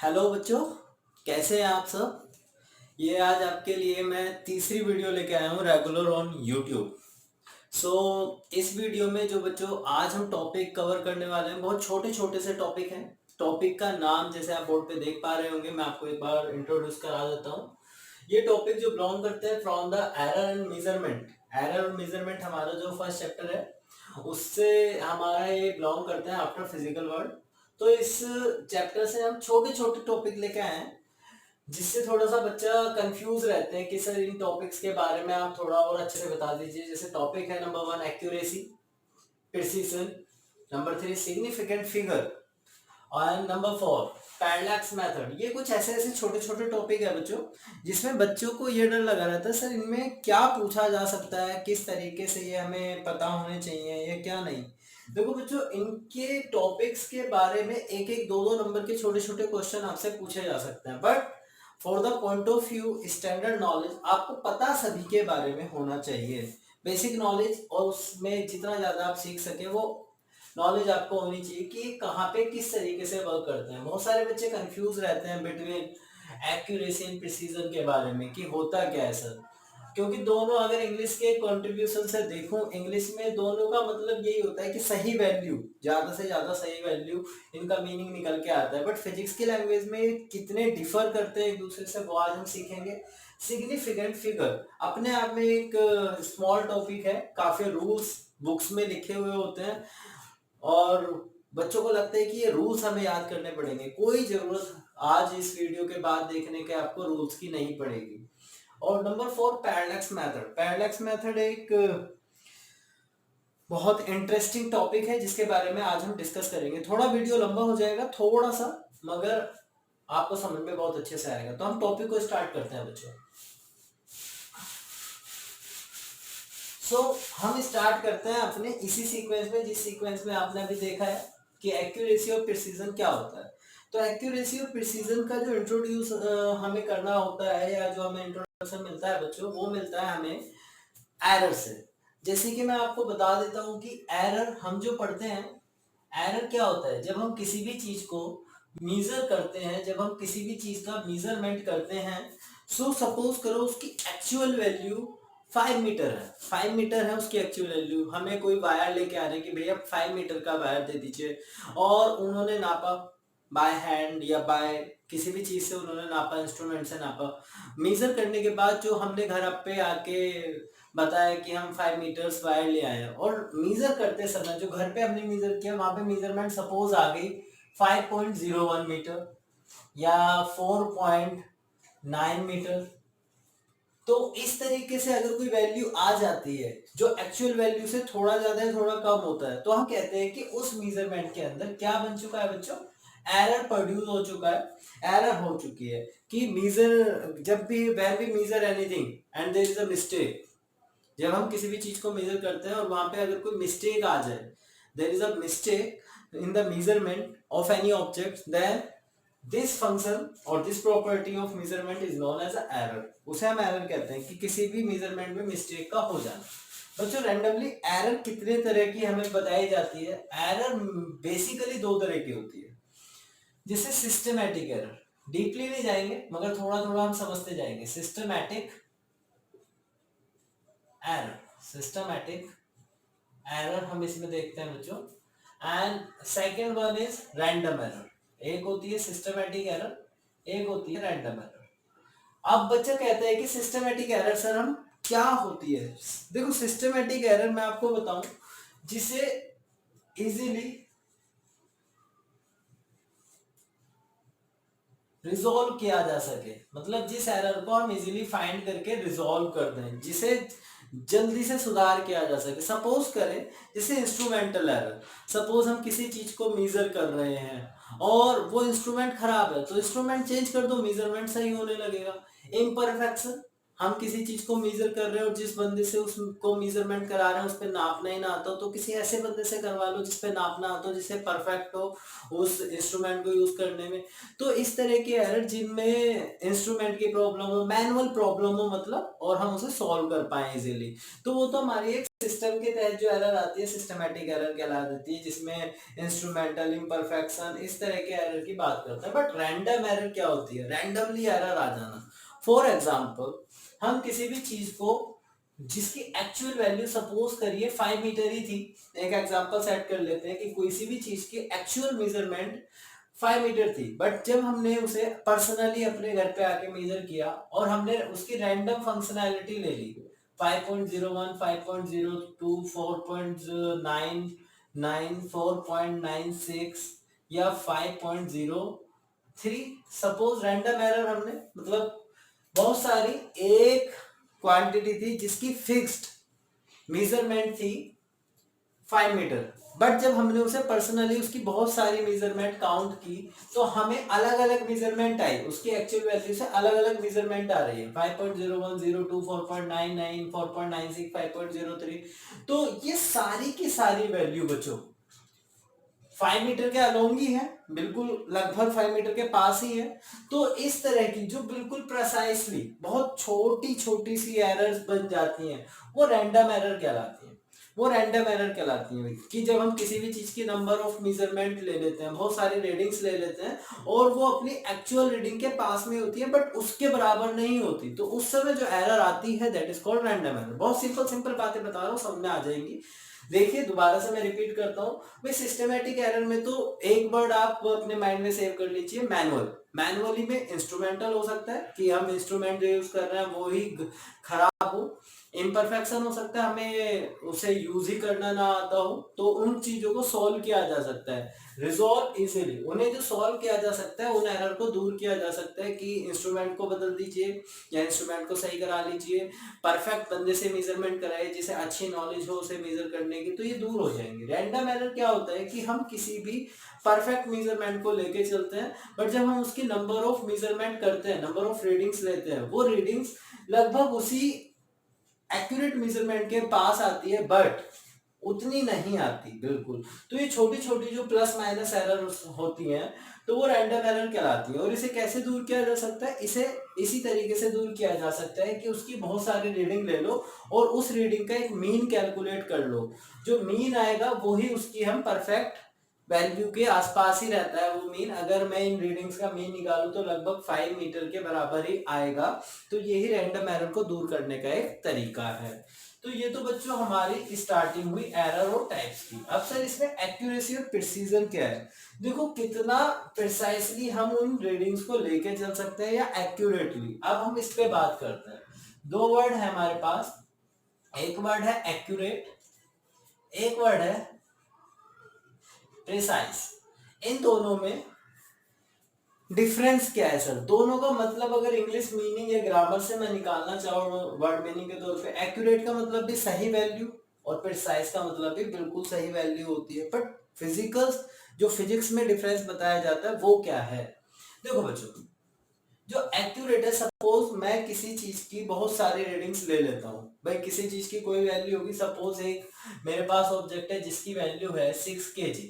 Hello बच्चों, कैसे हैं आप सब। ये आज आपके लिए मैं तीसरी वीडियो लेके आया हूँ रेगुलर ऑन यूट्यूब। सो इस वीडियो में जो बच्चों आज हम टॉपिक कवर करने वाले हैं, बहुत छोटे छोटे से टॉपिक हैं। टॉपिक का नाम जैसे आप बोर्ड पे देख पा रहे होंगे, मैं आपको एक बार इंट्रोड्यूस करा देता हूँ। ये टॉपिक जो बिलोंग करते हैं from the error and measurement. Error और मेजरमेंट हमारा जो फर्स्ट चैप्टर है उससे हमारा ये बिलोंग करते हैं आफ्टर फिजिकल वर्ल्ड। तो इस चैप्टर से हम छोटे छोटे टॉपिक लेके आए हैं, जिससे थोड़ा सा बच्चा कंफ्यूज रहते हैं कि सर इन टॉपिक्स के बारे में आप थोड़ा और अच्छे से बता दीजिए। जैसे टॉपिक है number 1 accuracy, precision, number 3 significant figure, और नंबर 4 पैरेलैक्स मेथड। ये कुछ ऐसे ऐसे छोटे छोटे टॉपिक है बच्चों, जिसमें बच्चों को ये डर लगा रहता है सर इनमें क्या पूछा जा सकता है, किस तरीके से ये हमें पता होने चाहिए या क्या नहीं। देखो बच्चों, इनके टॉपिक्स के बारे में एक एक दो दो नंबर के छोटे छोटे क्वेश्चन आपसे पूछे जा सकते हैं, but for the point of view standard knowledge आपको पता सभी के बारे में होना चाहिए। बेसिक नॉलेज, और उसमें जितना ज्यादा आप सीख सके वो नॉलेज आपको होनी चाहिए कि कहाँ पे किस तरीके से वर्क करते हैं। बहुत सारे बच्चे कंफ्यूज रहते हैं बिटवीन एक्यूरेसी एंड प्रिसीजन के बारे में कि होता क्या है सर। क्योंकि दोनों अगर इंग्लिश के कंट्रीब्यूशन से देखूं, इंग्लिश में दोनों का मतलब यही होता है कि सही वैल्यू, ज्यादा से ज्यादा सही वैल्यू, इनका मीनिंग निकल के आता है। बट फिजिक्स की लैंग्वेज में कितने डिफर करते हैं एक दूसरे से वो आज हम सीखेंगे। सिग्निफिकेंट फिगर अपने आप में एक स्मॉल टॉपिक है, काफी रूल्स बुक्स में लिखे हुए होते हैं और बच्चों को लगता है कि ये रूल्स हमें याद करने पड़ेंगे। कोई जरूरत आज इस वीडियो के बाद देखने के आपको रूल्स की नहीं पड़ेगी। और number 4 parallax method. Parallax method एक बहुत इंटरेस्टिंग टॉपिक है जिसके बारे में आज हम डिस्कस करेंगे। थोड़ा वीडियो लंबा हो जाएगा थोड़ा सा, मगर आपको समझ में बहुत अच्छे से आएगा। तो हम टॉपिक को स्टार्ट करते हैं बच्चों। हम स्टार्ट करते हैं अपने इसी सीक्वेंस में, जिस सीक्वेंस में आपने अभी देखा है कि एक्यूरेसी और प्रिसीजन क्या होता है। तो एक्यूरेसी और प्रिसीजन का जो इंट्रोड्यूस हमें करना होता है, या जो हमें इंट्रोडक्शन मिलता है बच्चों, वो मिलता है हमें एरर से। जैसे कि मैं आपको बता देता हूं कि एरर हम जो पढ़ते हैं, एरर क्या होता है जब हम किसी भी चीज को मीजर करते हैं, जब हम किसी भी चीज का मेजरमेंट करते हैं। सो सपोज करो उसकी एक्चुअल वैल्यू 5 मीटर है, 5 मीटर है उसकी एक्चुअल वैल्यू। हमें कोई वायर लेके आ रहे हैं कि भैया 5 मीटर का वायर दे दीजिए, और उन्होंने नापा बाय हैंड या बाय किसी भी चीज से, उन्होंने नापा, इंस्ट्रूमेंट से नापा। मेजर करने के बाद जो हमने घर पे आके बताया कि हम 5 मीटर्स वायर ले आए हैं, और मेजर करते समय जो घर पे हमने मेजर किया वहां पे मेजरमेंट सपोज आ गई 5.01 मीटर या 4.9 मीटर। तो इस तरीके से अगर कोई वैल्यू आ जाती है जो एक्चुअल वैल्यू से थोड़ा ज्यादा है थोड़ा कम होता है, तो हम कहते हैं कि उस मेजरमेंट के अंदर क्या बन चुका है बच्चों, एरर प्रोड्यूस हो चुका है, एरर हो चुकी है। कि मेजर जब भी when we measure anything and there is a mistake, जब हम किसी भी चीज को मेजर करते हैं और वहां पे अगर कोई मिस्टेक आ जाए, there is a mistake in the measurement of any object, then this function और this property of measurement is known as a error. उसे हम एरर कहते हैं कि किसी भी मेजरमेंट में मिस्टेक का हो जाना। बच्चों रैंडमली एरर कितने तरह की हमें बताई जाती है। एरर बेसिकली दो तरह की होती है। जैसे सिस्टमैटिक एरर, डीपली नहीं जाएंगे मगर थोड़ा थोड़ा हम समझते जाएंगे। सिस्टमैटिक एरर, सिस्टमैटिक एरर हम इसमें देखते हैं बच्चों। And second one is random error. एक होती है सिस्टमैटिक एरर, एक होती है रैंडम एरर। अब बच्चा कहता है कि सिस्टमैटिक एरर सर हम क्या होती है। देखो सिस्टमैटिक एरर मैं आपको बताऊं, जिसे इजीली रिजॉल्व किया जा सके, मतलब जिस एरर को हम इजीली फाइंड करके रिजॉल्व कर दें, जिसे जल्दी से सुधार किया जा सके। सपोज करें जैसे इंस्ट्रूमेंटल एरर, सपोज हम किसी चीज को मेजर कर रहे हैं और वो इंस्ट्रूमेंट खराब है, तो इंस्ट्रूमेंट चेंज कर दो, मेजरमेंट सही होने लगेगा। इम्परफेक्शन, हम किसी चीज को मेजर कर रहे हैं और जिस बंदे से उसको मेजरमेंट करा रहे हैं उस पर नापना ही ना आता हो, तो किसी ऐसे बंदे से करवा लो जिस पे नापना आता हो, जिससे परफेक्ट हो उस इंस्ट्रूमेंट को यूज करने में। तो इस तरह के एरर जिनमें इंस्ट्रूमेंट की प्रॉब्लम हो, मैनुअल प्रॉब्लम हो मतलब, और हम उसे सॉल्व कर पाए इजीली, तो वो तो हमारी एक सिस्टम के तहत जो एरर आती है सिस्टमेटिक एरर कहला देती है, जिसमें इंस्ट्रूमेंटल इम्परफेक्शन इस तरह के एरर की बात करते हैं। बट रैंडम एरर क्या होती है? रैंडमली एरर आ जाना। फॉर एग्जाम्पल, हम किसी भी चीज को जिसकी एक्चुअल वैल्यू सपोज करिए 5 मीटर ही थी, एक एग्जांपल सेट कर लेते हैं कि कोई सी भी चीज की एक्चुअल मेजरमेंट 5 मीटर थी, बट जब हमने उसे पर्सनली अपने घर पे आके मेजर किया और हमने उसकी रैंडम फंक्शनैलिटी ले ली 5.01, 5.02, 4.99, 4.96 या 5.03, सपोज रैंडम एरर हमने मतलब बहुत सारी एक क्वांटिटी थी जिसकी फिक्स्ड मेजरमेंट थी 5 मीटर, बट जब हमने उसे पर्सनली उसकी बहुत सारी मेजरमेंट काउंट की तो हमें अलग अलग मेजरमेंट आई, उसकी एक्चुअल वैल्यू से अलग अलग मेजरमेंट आ रही है 5.01, 02, 4.99, 4.96, 5.03। तो ये सारी की सारी वैल्यू बच्चों 5 मीटर के अलोंग ही है, बिल्कुल लगभग 5 मीटर के पास ही है। तो इस तरह की जो बिल्कुल प्रेसाइसली बहुत छोटी छोटी सी एरर्स बन जाती हैं वो रैंडम एरर कहलाती है। वो रैंडम एरर कहलाती है कि जब हम किसी भी चीज की नंबर ऑफ मेजरमेंट ले लेते हैं, बहुत सारी रीडिंग्स ले लेते हैं और वो अपनी एक्चुअल रीडिंग के पास में होती है बट उसके बराबर नहीं होती, तो उस समय जो एरर आती है that is called random error. बहुत सिंपल सिंपल बातें बता रहा हूँ, समझ में आ जाएंगी। देखिए दोबारा से मैं रिपीट करता हूँ भाई, सिस्टमेटिक एरर में तो एक वर्ड आप अपने माइंड में सेव कर लीजिए, मैनुअल। मैनुअली में इंस्ट्रूमेंटल हो सकता है कि हम इंस्ट्रूमेंट जो यूज कर रहे हैं वो ही खराब हो, इम्परफेक्शन हो सकता है हमें उसे यूज ही करना ना आता हो, तो उन चीजों को सॉल्व किया जा सकता है, रिजॉल्व इजीली। उन्हें जो सॉल्व किया जा सकता है, उन एरर को दूर किया जा सकता है कि इंस्ट्रूमेंट को बदल दीजिए या इंस्ट्रूमेंट को सही करा लीजिए, परफेक्ट बंदे से मेजरमेंट कराइए जिसे अच्छी नॉलेज हो उसे मेजर करने की, तो ये दूर हो जाएंगे। रैंडम एरर क्या होता है कि हम किसी भी परफेक्ट मेजरमेंट को लेके चलते हैं बट जब हम उसकी नंबर ऑफ मेजरमेंट करते हैं, नंबर ऑफ रीडिंग्स लेते हैं, वो रीडिंग्स लगभग उसी एक्यूरेट मेजरमेंट के पास आती है बट उतनी नहीं आती बिल्कुल। तो ये छोटी छोटी जो प्लस माइनस एरर होती हैं तो वो रैंडम एरर कहलाती है। और इसे कैसे दूर किया जा सकता है? इसे इसी तरीके से दूर किया जा सकता है कि उसकी बहुत सारी रीडिंग ले लो और उस रीडिंग का एक मीन कैलकुलेट कर लो, जो मीन आएगा वही उसकी हम परफेक्ट वैल्यू के आसपास ही रहता है वो मीन। अगर मैं इन रीडिंग्स का मीन निकालूं तो लगभग 5 मीटर के बराबर ही आएगा। तो यही रैंडम एरर को दूर करने का एक तरीका है। तो ये तो बच्चों हमारी स्टार्टिंग हुई एरर और टाइप्स की। अब सर इसमें एक्यूरेसी और प्रिसीजन क्या है? देखो कितना प्रिसाइसली हम उन रीडिंग्स को लेके चल सकते हैं या एक्यूरेटली, अब हम इस पे बात करते हैं। दो वर्ड है हमारे पास, एक वर्ड है एक्यूरेट, एक वर्ड है प्रिसाइज। इन दोनों में डिफरेंस क्या है सर? दोनों का मतलब अगर इंग्लिश मीनिंग या ग्रामर से मैं निकालना चाहूँ वर्ड मीनिंग के तौर पे, एक्यूरेट का मतलब भी सही वैल्यू और प्रिसाइज का मतलब भी बिल्कुल सही वैल्यू होती है। बट फिजिकल्स जो फिजिक्स में डिफरेंस बताया जाता है वो क्या है? देखो बच्चों, जो एक्यूरेट है, सपोज मैं किसी चीज की बहुत सारी रीडिंग्स ले लेता हूँ भाई, किसी चीज की कोई वैल्यू होगी, सपोज एक मेरे पास ऑब्जेक्ट है जिसकी वैल्यू है 6 kg,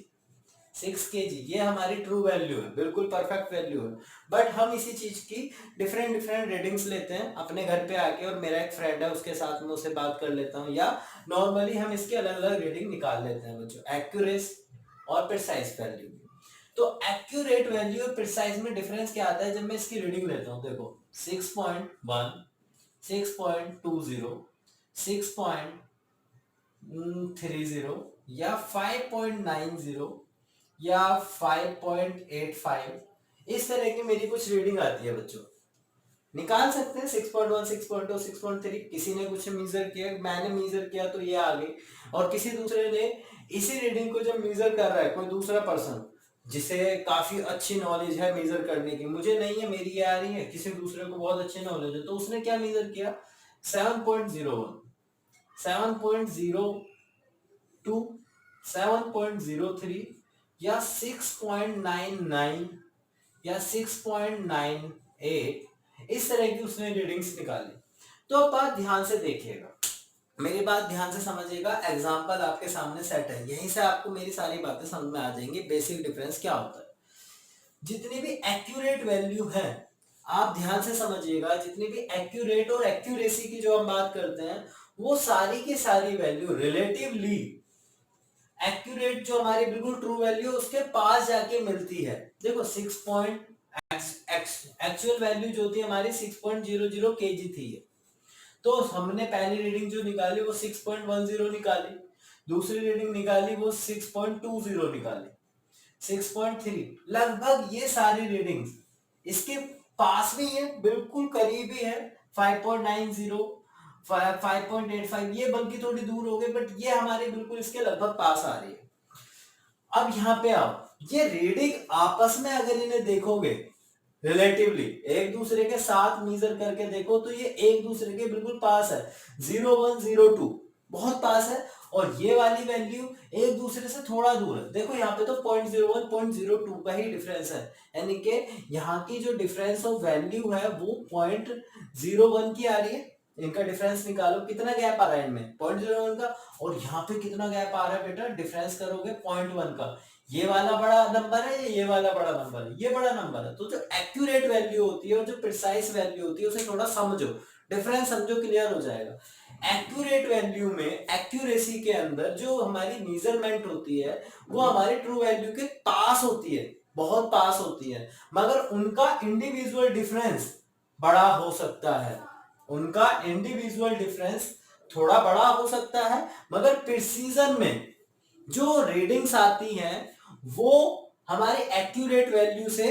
6 kg ये हमारी ट्रू वैल्यू है, बिल्कुल परफेक्ट वैल्यू है। बट हम इसी चीज की डिफरेंट डिफरेंट रीडिंग्स लेते हैं अपने घर पे आके, और मेरा एक फ्रेंड है उसके साथ में उसे बात कर लेता हूँ, या नॉर्मली हम इसके अलग अलग रीडिंग निकाल लेते हैं बच्चों, एक्यूरेस और प्रिसाइज वैल्यू। तो एक्यूरेट वैल्यू और प्रिसाइज में डिफरेंस क्या आता है? जब मैं इसकी रीडिंग लेता हूँ, देखो 6.1, 6.20, 6.30 या 5.90 या 5.85, इस तरह की मेरी कुछ रीडिंग आती है बच्चों। निकाल सकते हैं 6.1, 6.2, 6.3, किसी ने कुछ मीजर किया, मैंने मीजर किया तो ये आ गई, और किसी दूसरे ने इसी रीडिंग को जब मीजर कर रहा है कोई दूसरा पर्सन जिसे काफी अच्छी नॉलेज है मेजर करने की, मुझे नहीं है, मेरी ये आ रही है, किसी दूसरे को बहुत अच्छी नॉलेज है, तो उसने क्या मेजर किया? 7.01, 7.02, 7.03 या 6.99 या 6.98, इस तरह की उसने रीडिंग्स निकाली। तो अब बात ध्यान से देखिएगा, मेरी बात ध्यान से समझिएगा। एग्जाम्पल आपके सामने सेट है, यहीं से आपको मेरी सारी बातें समझ में आ जाएंगी। बेसिक डिफरेंस क्या होता है, जितनी भी एक्यूरेट वैल्यू है, आप ध्यान से समझिएगा, जितनी भी एक्यूरेट और एक्यूरेसी की जो हम बात करते हैं, वो सारी की सारी वैल्यू रिलेटिवली एक्यूरेट जो हमारी बिल्कुल ट्रू वैल्यू उसके पास जाके मिलती है। देखो 6 पॉइंट एक्चुअल वैल्यू जो थी हमारी 6.00 kg थी, तो हमने पहली रीडिंग जो निकाली वो 6.10 निकाली, दूसरी रीडिंग निकाली वो 6.20 निकाली, 6.3, लगभग ये सारी रीडिंग्स इसके पास में है, बिल्कुल करीबी है। 5.90, 5.85, ये बल्कि थोड़ी दूर हो गई, बट ये हमारे बिल्कुल इसके लगभग पास आ रही है। अब यहाँ पे आप ये रीडिंग आपस में अगर इन्हें देखोगे रिलेटिवली एक दूसरे के साथ मेजर करके देखो, तो ये एक दूसरे के बिल्कुल पास है, 0102 बहुत पास है, और ये वाली वैल्यू एक दूसरे से थोड़ा दूर है। देखो यहाँ पे तो 0.01 0.02 का ही डिफरेंस है, यानी कि यहाँ की जो डिफरेंस ऑफ वैल्यू है वो 0.01 की आ रही है। इनका डिफरेंस निकालो, कितना गैप आ रहा है इनमें 0.01 का, और यहाँ पे कितना गैप आ रहा है बेटा, डिफरेंस करोगे 0.1 का। ये वाला बड़ा नंबर है, ये वाला बड़ा नंबर है, ये बड़ा नंबर है। तो जो एक्यूरेट वैल्यू होती है और जो प्रिसाइज वैल्यू होती है उसे थोड़ा समझो, डिफरेंस समझो, क्लियर हो जाएगा। एक्यूरेट वैल्यू में एक्यूरेसी के अंदर जो हमारी मेजरमेंट होती है वो हमारी ट्रू वैल्यू के पास होती है, बहुत पास होती है, मगर उनका इंडिविजुअल डिफरेंस बड़ा हो सकता है, उनका इंडिविजुअल डिफरेंस थोड़ा बड़ा हो सकता है, मगर प्रिसीजन में जो रीडिंग्स आती हैं वो हमारे एक्यूरेट वैल्यू से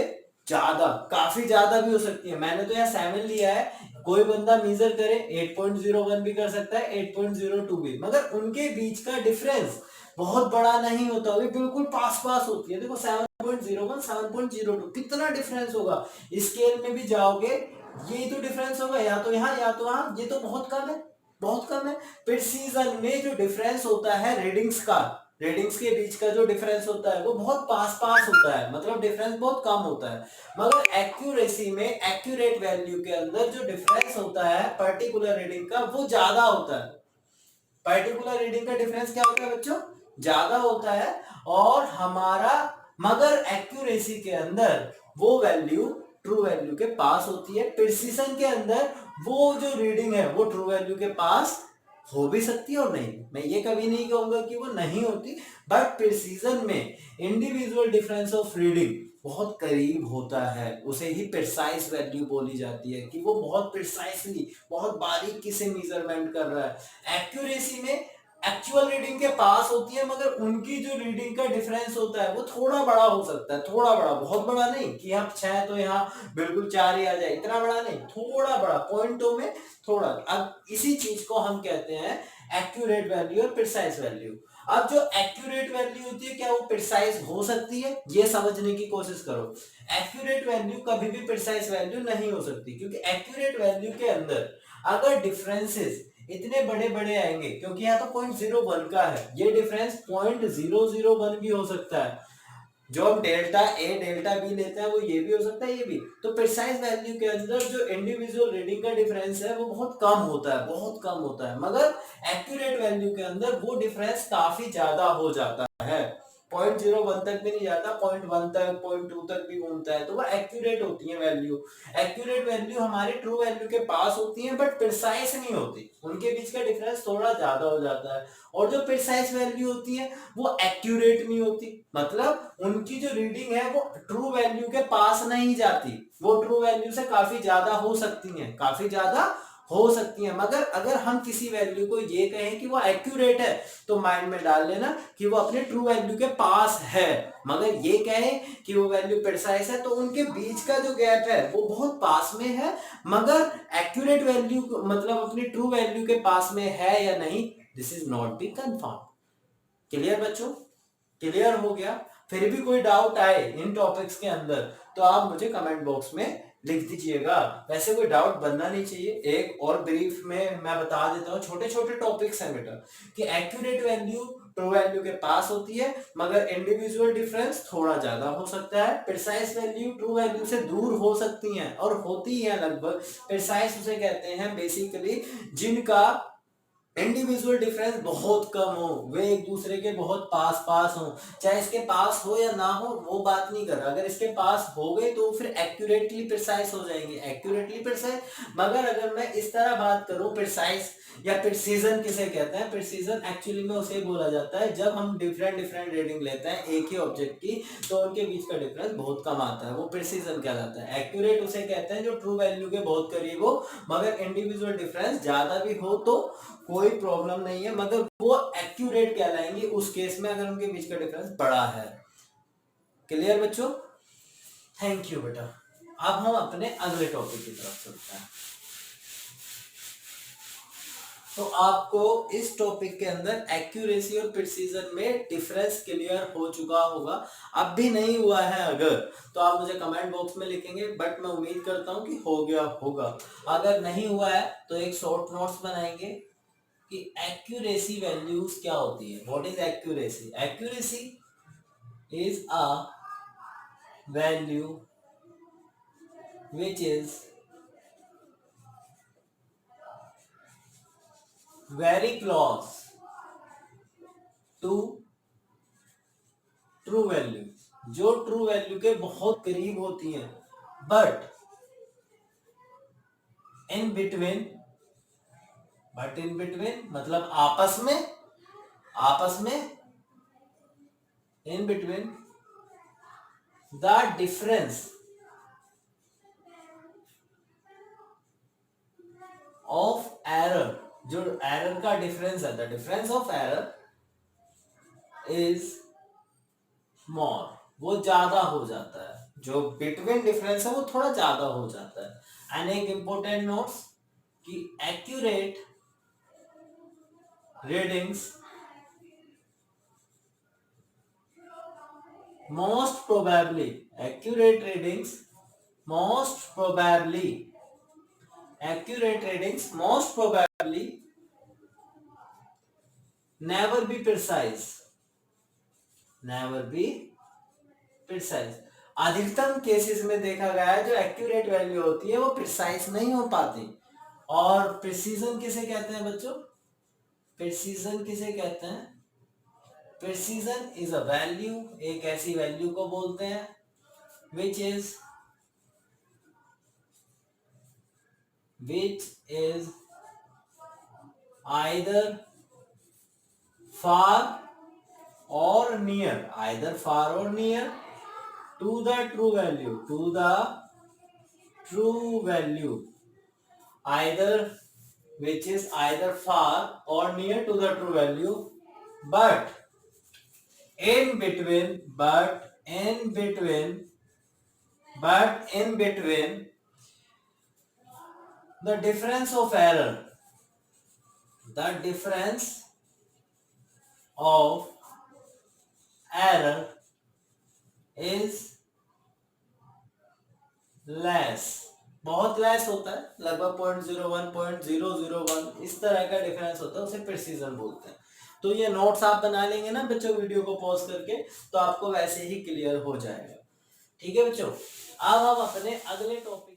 ज्यादा, काफी ज्यादा भी हो सकती है। मैंने तो यहाँ 7 लिया है, कोई बंदा मेजर करे 8.01 भी कर सकता है, 8.02 भी, मगर उनके बीच का डिफरेंस बहुत बड़ा नहीं होता, वो बिल्कुल पास पास होती है। देखो 7.01 7.02 कितना डिफरेंस होगा, स्केल में भी जाओगे ये तो डिफरेंस होगा, या तो यहाँ या तो यहाँ, ये तो बहुत कम है, बहुत कम है। प्रिसीजन में जो डिफरेंस होता है रीडिंग्स का, रीडिंग्स के बीच का जो डिफरेंस होता है वो बहुत पास पास होता है, मतलब डिफरेंस बहुत कम होता है। मगर एक्यूरेसी में एक्यूरेट वैल्यू के अंदर जो डिफरेंस होता है पर्टिकुलर रीडिंग का वो ज्यादा होता है। पर्टिकुलर रीडिंग का डिफरेंस क्या होता है बच्चों, ज्यादा होता है, और हमारा मगर एक्यूरेसी के अंदर वो वैल्यू ट्रू वैल्यू के पास होती है। प्रिसिशन के अंदर वो जो रीडिंग है वो ट्रू वैल्यू के पास हो भी सकती है और नहीं, मैं ये कभी नहीं कहूंगा कि वो नहीं होती, बट प्रिसीजन में इंडिविजुअल डिफरेंस ऑफ रीडिंग बहुत करीब होता है, उसे ही प्रिसाइज वैल्यू बोली जाती है, कि वो बहुत प्रिसाइसली, बहुत बारीकी से मेजरमेंट कर रहा है। एक्यूरेसी में एक्चुअल रीडिंग के पास होती है, मगर उनकी जो रीडिंग का डिफरेंस होता है वो थोड़ा बड़ा हो सकता है, थोड़ा बड़ा, बहुत बड़ा नहीं कि यहाँ 6 तो यहाँ बिल्कुल 4 ही आ जाए, इतना बड़ा नहीं, थोड़ा बड़ा, पॉइंटों में थोड़ा। अब इसी चीज को हम कहते हैं एक्यूरेट वैल्यू और प्रिसाइज वैल्यू। अब जो एक्यूरेट वैल्यू होती है क्या वो प्रिसाइज हो सकती है, ये समझने की कोशिश करो। एक्यूरेट वैल्यू कभी भी प्रिसाइज वैल्यू नहीं हो सकती, क्योंकि एक्यूरेट वैल्यू के अंदर अगर डिफरेंसेस इतने बड़े बड़े आएंगे, क्योंकि यहाँ तो 0.01 का है, ये डिफरेंस 0.001 भी हो सकता है, जो हम डेल्टा ए डेल्टा बी लेते हैं वो ये भी हो सकता है, ये भी। तो प्रिसाइज वैल्यू के अंदर जो इंडिविजुअल रीडिंग का डिफरेंस है वो बहुत कम होता है, बहुत कम होता है, मगर एक्यूरेट वैल्यू के अंदर वो डिफरेंस काफी ज्यादा हो जाता है, 0.01 तक भी नहीं जाता, 0.1 तक 0.2 तक भी घूमता है, तो वो एक्यूरेट होती है वैल्यू। एक्यूरेट वैल्यू हमारे ट्रू वैल्यू के पास होती है, बट प्रिसाइज नहीं होती, उनके बीच का डिफरेंस थोड़ा ज्यादा हो जाता है। और जो प्रिसाइज वैल्यू होती है वो एक्यूरेट नहीं होती, मतलब उनकी जो रीडिंग है वो ट्रू वैल्यू के पास नहीं जाती, वो ट्रू वैल्यू से काफी ज्यादा हो सकती है, काफी ज्यादा हो सकती है। मगर अगर हम किसी वैल्यू को ये कहें कि वो एक्यूरेट है, तो माइंड में डाल लेना कि वो अपने ट्रू वैल्यू के पास है। मगर ये कहें कि वो वैल्यू प्रिसाइज है, तो उनके बीच का जो गैप है वो बहुत पास में है, मगर एक्यूरेट वैल्यू मतलब अपनी ट्रू वैल्यू के पास में है या नहीं, this is not be confirm. Clear बच्चों, क्लियर हो गया? फिर भी कोई डाउट आए इन टॉपिक्स के अंदर तो आप मुझे कमेंट बॉक्स में लिख दीजिएगा। वैसे कोई डाउट बनना नहीं चाहिए। एक और ब्रीफ में मैं बता देता हूँ, छोटे छोटे टॉपिक्स हैं बेटा, कि एक्यूरेट वैल्यू ट्रू वैल्यू के पास होती है, मगर इंडिविजुअल डिफरेंस थोड़ा ज्यादा हो सकता है। प्रिसाइज वैल्यू ट्रू वैल्यू से दूर हो सकती हैं और होती हैं लगभग। प्रिसाइज उसे कहते हैं बेसिकली जिनका इंडिविजुअल डिफरेंस बहुत कम हो, वे एक दूसरे के बहुत पास पास हो। चाहे इसके पास हो या ना हो वो बात नहीं कर रहा, अगर इसके पास हो गए तो फिर एक्यूरेटली प्रिसाइज हो जाएंगे, एक्यूरेटली प्रिसाइज। मगर अगर मैं इस तरह बात करूं प्रिसाइज या प्रिसीजन किसे कहते हैं, प्रिसीजन एक्चुअली में उसे बोला जाता है जब हम डिफरेंट डिफरेंट रीडिंग लेते हैं एक ही ऑब्जेक्ट की तो उनके बीच का डिफरेंस बहुत कम आता है, वो प्रिसीजन कहलाता है। एक्यूरेट उसे कहते हैं जो ट्रू वैल्यू के बहुत करीब हो मगर इंडिविजुअल डिफरेंस ज्यादा भी हो तो कोई प्रॉब्लम नहीं है, मगर वो एक्यूरेट कहलाएंगे उस केस में अगर उनके बीच का डिफरेंस बड़ा है। क्लियर बच्चों? थैंक यू बेटा। अब हम अपने अगले टॉपिक की तरफ चलते हैं। तो आपको इस टॉपिक के अंदर एक्यूरेसी और प्रिसीजन में डिफरेंस क्लियर हो चुका होगा। अब भी नहीं हुआ है अगर तो आप मुझे कमेंट बॉक्स में लिखेंगे, बट मैं उम्मीद करता हूं कि हो गया होगा। अगर नहीं हुआ है तो एक शॉर्ट नोट्स बनाएंगे कि एक्यूरेसी वैल्यूज क्या होती है। What is accuracy? Accuracy is a value which is very close to true value, जो ट्रू वैल्यू के बहुत करीब होती है, बट इन बिटवीन मतलब आपस में in between the difference of error, जो एरर का डिफरेंस है, the difference of error is small, वो ज्यादा हो जाता है। जो बिटवीन डिफरेंस है वो थोड़ा ज्यादा हो जाता है। एंड एक इंपॉर्टेंट नोट्स कि accurate readings most probably never be precise। अधिकतम केसेस में देखा गया है जो एक्यूरेट वैल्यू होती है वो प्रिसाइज नहीं हो पाती। और प्रिसीजन किसे कहते हैं बच्चों? प्रिसीजन किसे कहते हैं? प्रिसीजन इज अ वैल्यू, एक ऐसी वैल्यू को बोलते हैं which is either far or near to the true value, which is either far or near to the true value, but in between the difference of error is less, बहुत less होता है, लगभग 0.01 0.001 इस तरह का डिफरेंस होता है, उसे प्रिसीजन बोलते हैं। तो ये नोट्स आप बना लेंगे ना बच्चों वीडियो को पॉज करके, तो आपको वैसे ही क्लियर हो जाएगा। ठीक है बच्चों, अब हम अपने अगले टॉपिक